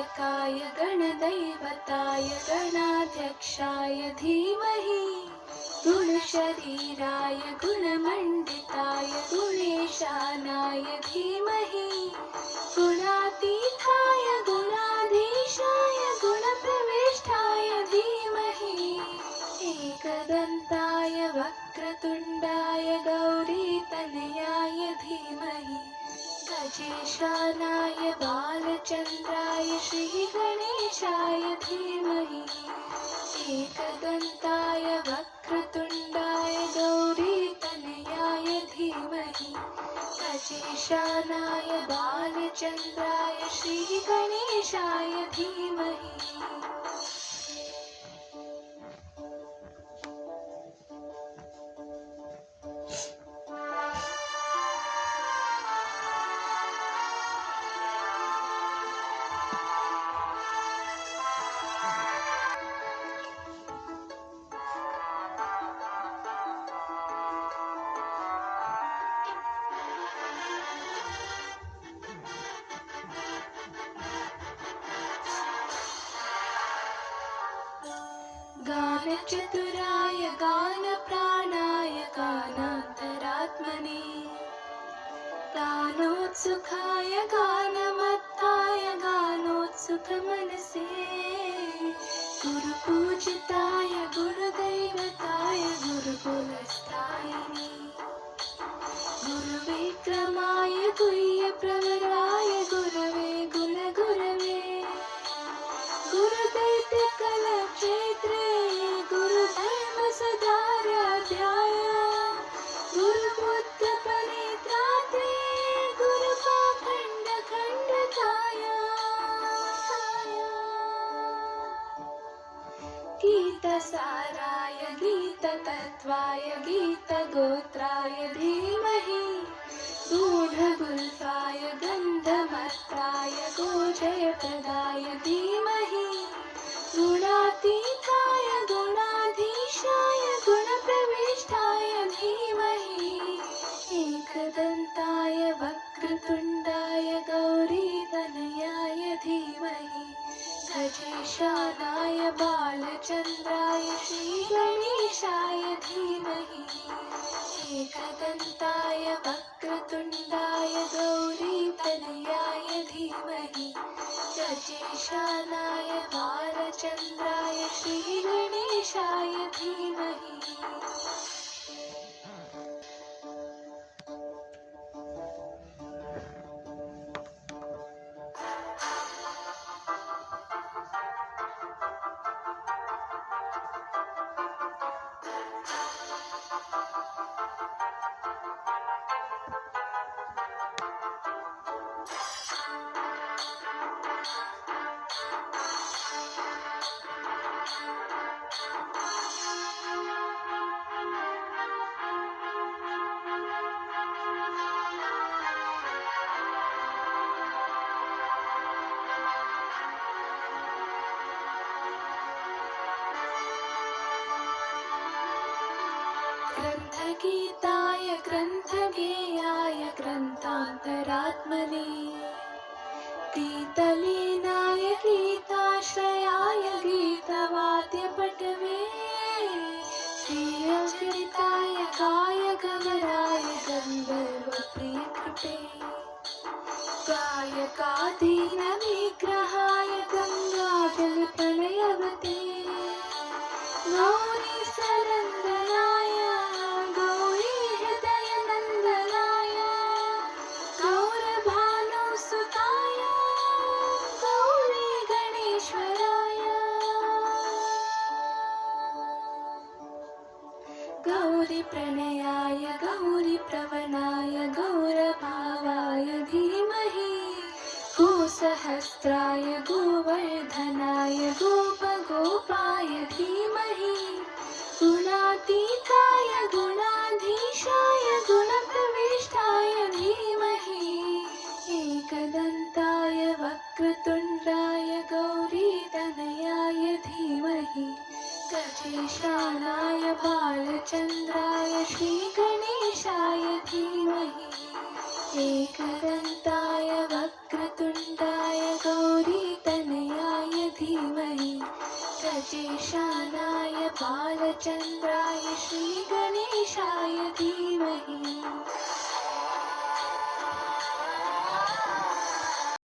गणनायकाय गणदैवताय गणाध्यक्षाय धीमहि गुणशरीराय गुणमण्डिताय गुणेशानाय धीमहि गुणातीताय गुणाधीशाय गुणप्रविष्टाय धीमहि एकदन्ताय वक्रतुण्डाय गौरीतनयाय धीमहि गजेशानाय बालचन्द्राय श्रीगणेशाय धीमहि एकदन्ताय वक्रतुण्डाय गौरीतनयाय धीमहि गजेशानाय बालचन्द्राय श्रीगणेशाय धीमहि गानचतुराय गानप्राणाय गानान्तरात्मने गानोत्सुकाय गानमत्ताय गानोत्सुकमनसे गुरुपूजिताय गुरुदैवताय गुरुकुलस्थायिने गुरुविक्रमाय गुह्यप्रवराय गुरवे गुणगुरवे गुरुदैत्यकलक्षेत्रे गुरुधर्मसुधाराध्याय गुरुपुत्रपरित्रात्रे गुरुपाखण्डखण्डकाय गीतसाराय गीततत्त्वाय गीतगोत्राय धीमहि गूढगुल्फाय गन्धमत्ताय गोजयप्रदाय धीमहि गुणातीताय गुणाधीशाय गुणप्रविष्टाय धीमहि एकदन्ताय वक्रतुण्डाय गौरीतनयाय धीमहि गजेशानाय बालचन्द्राय श्रीगणेशाय धीमहि एकदन्ताय वक्रतुण्डाय गौरीतनयाय धीमहि गजेशानाय बालचन्द्राय श्रीगणेशाय धीमहि ग्रन्थगीताय ग्रन्थगेयाय ग्रन्थान्तरात्मने गीतलीनाय गीताश्रयाय गीतवाद्यपटवे प्रियचरिताय गायगवराय गन्धर्वप्रियकृते गायकाधीनविग्रहाय गङ्गाजलप्रलयवते गौरीसरन्दनाय गौरीहृदयनन्दनाय गौरभानुसुताय गौरीगणेश्वराय गौरीप्रणयाय गौरीप्रवणाय गौरभावाय धीमहि गोसहस्राय गोवर्धनाय गोपगोपाय धीमहि गुणातीताय गुणाधीशाय गुणप्रविष्टाय धीमहि एकदन्ताय वक्रतुण्डाय गौरीतनयाय धीमहि गजेशानाय बालचन्द्राय श्रीगणेशाय धीमहि एकदन्ताय वक्रतुण्डाय गौरीतनयाय बालचन्द्राय श्रीगणेशाय धीमहि